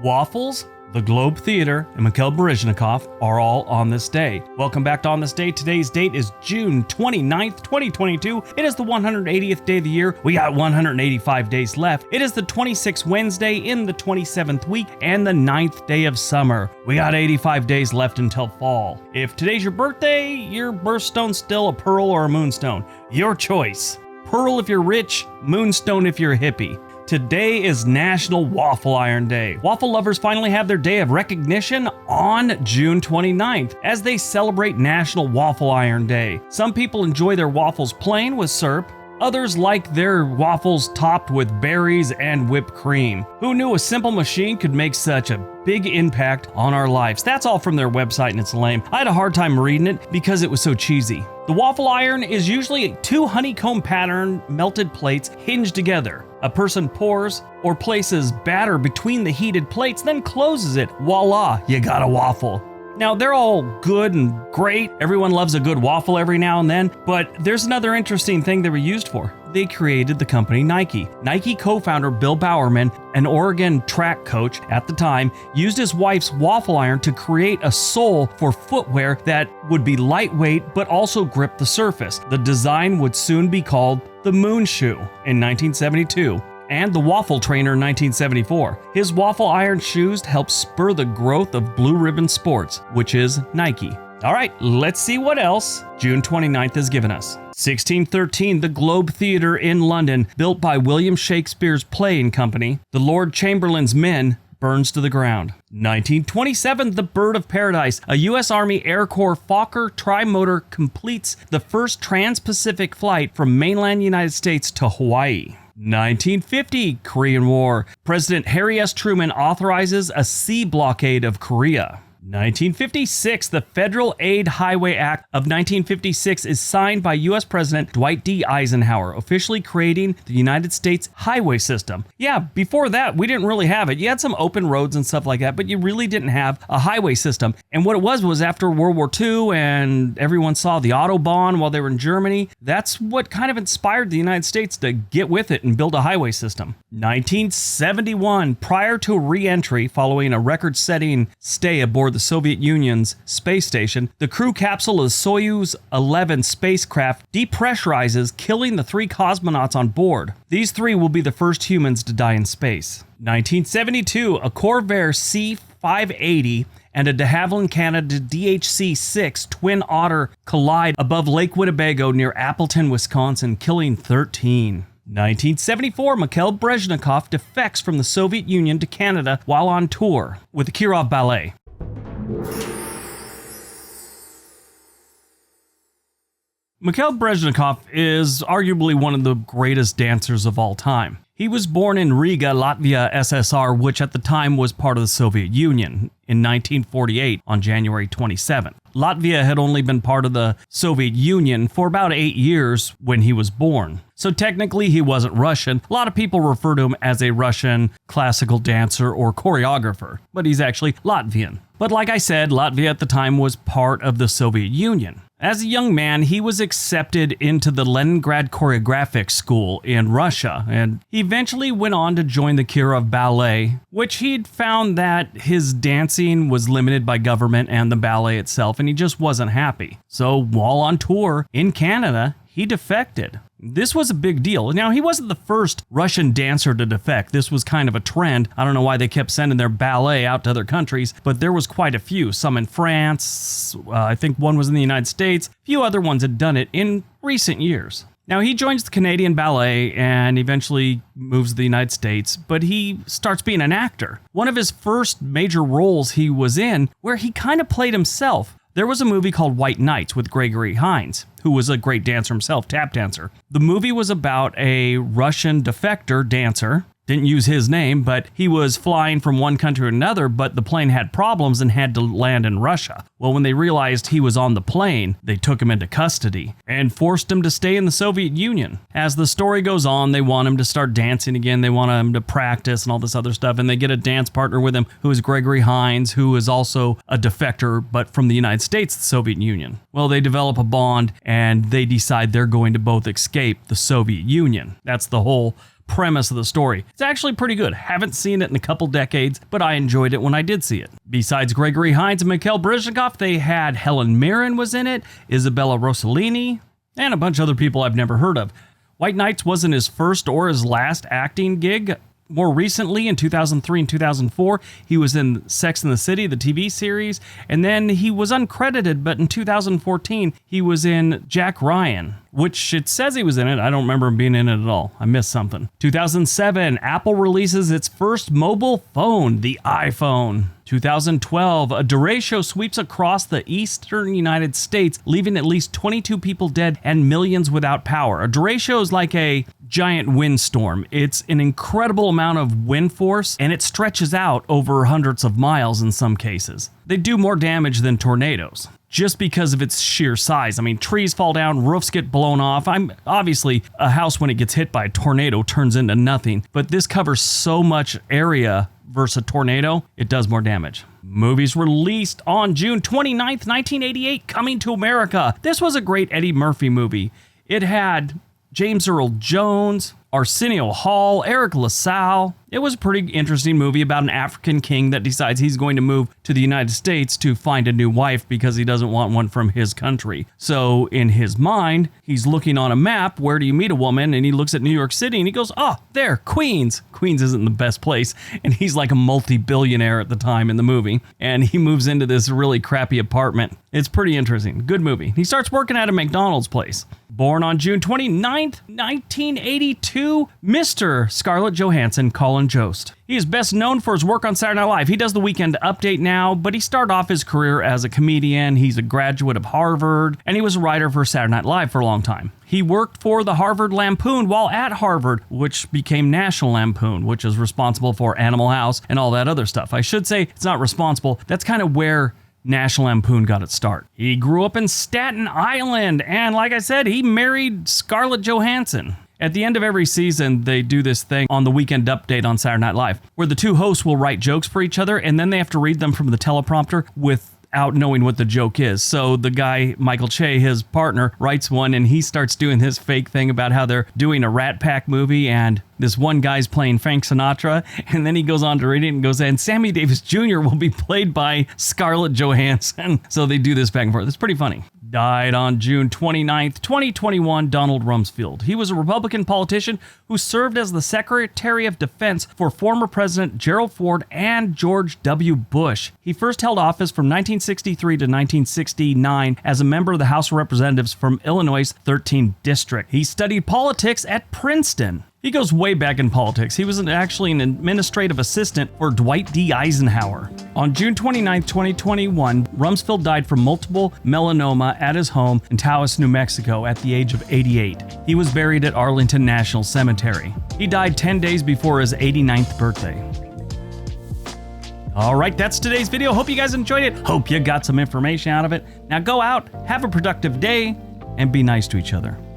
Waffles, the Globe Theater, and Mikhail Baryshnikov are all on this day. Welcome back to On This Day. Today's date is June 29th, 2022. It is the 180th day of the year. We got 185 days left. It is the 26th Wednesday in the 27th week and the 9th day of summer. We got 85 days left until fall. If today's your birthday, your birthstone's still a pearl or a moonstone. Your choice. Pearl if you're rich, moonstone if you're a hippie. Today is National Waffle Iron Day. Waffle lovers finally have their day of recognition on June 29th as they celebrate National Waffle Iron Day. Some people enjoy their waffles plain with syrup. Others like their waffles topped with berries and whipped cream. Who knew a simple machine could make such a big impact on our lives? That's all from their website and it's lame. I had a hard time reading it because it was so cheesy. The waffle iron is usually two honeycomb pattern melted plates hinged together. A person pours or places batter between the heated plates, then closes it. Voila, you got a waffle. Now, they're all good and great. Everyone loves a good waffle every now and then, but there's another interesting thing they were used for. They created the company Nike. Nike co-founder Bill Bowerman, an Oregon track coach at the time, used his wife's waffle iron to create a sole for footwear that would be lightweight but also grip the surface. The design would soon be called the Moon Shoe in 1972. And the Waffle Trainer in 1974. His waffle iron shoes helped spur the growth of Blue Ribbon Sports, which is Nike. All right, let's see what else June 29th has given us. 1613, the Globe Theater in London, built by William Shakespeare's Playing Company, the Lord Chamberlain's men, burns to the ground. 1927, the Bird of Paradise, a U.S. Army Air Corps Fokker trimotor, completes the first trans-Pacific flight from mainland United States to Hawaii. 1950, Korean War. President Harry S. Truman authorizes a sea blockade of Korea. 1956, the Federal Aid Highway Act of 1956 is signed by U.S. President Dwight D. Eisenhower, officially creating the United States highway system. Yeah, before that, we didn't really have it. You had some open roads and stuff like that, but you really didn't have a highway system. And what it was after World War II and everyone saw the Autobahn while they were in Germany, that's what kind of inspired the United States to get with it and build a highway system. 1971, prior to re-entry following a record-setting stay aboard the Soviet Union's space station, the crew capsule of Soyuz 11 spacecraft depressurizes, killing the 3 cosmonauts on board. These 3 will be the first humans to die in space. 1972, a Corvair C-580 and a de Havilland Canada DHC-6 Twin Otter collide above Lake Winnebago near Appleton, Wisconsin, killing 13. 1974, Mikhail Baryshnikov defects from the Soviet Union to Canada while on tour with the Kirov Ballet. Mikhail Baryshnikov is arguably one of the greatest dancers of all time. He was born in Riga, Latvia, SSR, which at the time was part of the Soviet Union, in 1948 on January 27th. Latvia had only been part of the Soviet Union for about 8 years when he was born. So technically he wasn't Russian. A lot of people refer to him as a Russian classical dancer or choreographer, but he's actually Latvian. But like I said, Latvia at the time was part of the Soviet Union. As a young man, he was accepted into the Leningrad Choreographic School in Russia, and he eventually went on to join the Kirov Ballet, which he'd found that his dancing was limited by government and the ballet itself, and he just wasn't happy. So while on tour in Canada, he defected. This was a big deal. Now, he wasn't the first Russian dancer to defect. This was kind of a trend. I don't know why they kept sending their ballet out to other countries, but there was quite a few. Some in France, I think one was in the United States. A few other ones had done it in recent years. Now, he joins the Canadian Ballet and eventually moves to the United States, but he starts being an actor. One of his first major roles he was in, where he kind of played himself. There was a movie called White Nights with Gregory Hines, who was a great dancer himself, tap dancer. The movie was about a Russian defector dancer. Didn't use his name, but he was flying from one country to another, but the plane had problems and had to land in Russia. Well, when they realized he was on the plane, they took him into custody and forced him to stay in the Soviet Union. As the story goes on, they want him to start dancing again. They want him to practice and all this other stuff, and they get a dance partner with him who is Gregory Hines, who is also a defector, but from the United States, the Soviet Union. Well, they develop a bond, and they decide they're going to both escape the Soviet Union. That's the whole premise of the story. It's actually pretty good. Haven't seen it in a couple decades, but I enjoyed it when I did see it. Besides Gregory Hines and Mikhail Baryshnikov, they had Helen Mirren was in it, Isabella Rossellini, and a bunch of other people I've never heard of. White Nights wasn't his first or his last acting gig. More recently, in 2003 and 2004, he was in Sex and the City, the TV series, and then he was uncredited, but in 2014, he was in Jack Ryan, which it says he was in it. I don't remember him being in it at all. I missed something. 2007, Apple releases its first mobile phone, the iPhone. 2012, a derecho sweeps across the eastern United States, leaving at least 22 people dead and millions without power. A derecho is like a giant windstorm. It's an incredible amount of wind force, and it stretches out over hundreds of miles in some cases. They do more damage than tornadoes, just because of its sheer size. I mean, trees fall down, roofs get blown off. Obviously, a house when it gets hit by a tornado turns into nothing, but this covers so much area versus a tornado, it does more damage. Movies released on June 29th, 1988, Coming to America. This was a great Eddie Murphy movie. It had James Earl Jones, Arsenio Hall, Eric LaSalle. It was a pretty interesting movie about an African king that decides he's going to move to the United States to find a new wife because he doesn't want one from his country. So in his mind, he's looking on a map, where do you meet a woman? And he looks at New York City and he goes, oh, there, Queens. Queens isn't the best place. And he's like a multi-billionaire at the time in the movie. And he moves into this really crappy apartment. It's pretty interesting. Good movie. He starts working at a McDonald's place. Born on June 29th, 1982, Mr. Scarlett Johansson, Colin Jost. He is best known for his work on Saturday Night Live. He does the Weekend Update now, but he started off his career as a comedian. He's a graduate of Harvard, and he was a writer for Saturday Night Live for a long time. He worked for the Harvard Lampoon while at Harvard, which became National Lampoon, which is responsible for Animal House and all that other stuff. I should say it's not responsible. That's kind of where National Lampoon got its start. He grew up in Staten Island, and like I said, he married Scarlett Johansson. At the end of every season, they do this thing on the Weekend Update on Saturday Night Live, where the two hosts will write jokes for each other, and then they have to read them from the teleprompter without knowing what the joke is. So the guy, Michael Che, his partner, writes one, and he starts doing his fake thing about how they're doing a Rat Pack movie, and this one guy's playing Frank Sinatra, and then he goes on to read it and goes, and Sammy Davis Jr. will be played by Scarlett Johansson. So they do this back and forth. It's pretty funny. Died on June 29th, 2021, Donald Rumsfeld. He was a Republican politician who served as the Secretary of Defense for former President Gerald Ford and George W. Bush. He first held office from 1963 to 1969 as a member of the House of Representatives from Illinois' 13th District. He studied politics at Princeton. He goes way back in politics. He was actually an administrative assistant for Dwight D. Eisenhower. On June 29, 2021, Rumsfeld died from multiple melanoma at his home in Taos, New Mexico at the age of 88. He was buried at Arlington National Cemetery. He died 10 days before his 89th birthday. All right, that's today's video. Hope you guys enjoyed it. Hope you got some information out of it. Now go out, have a productive day, and be nice to each other.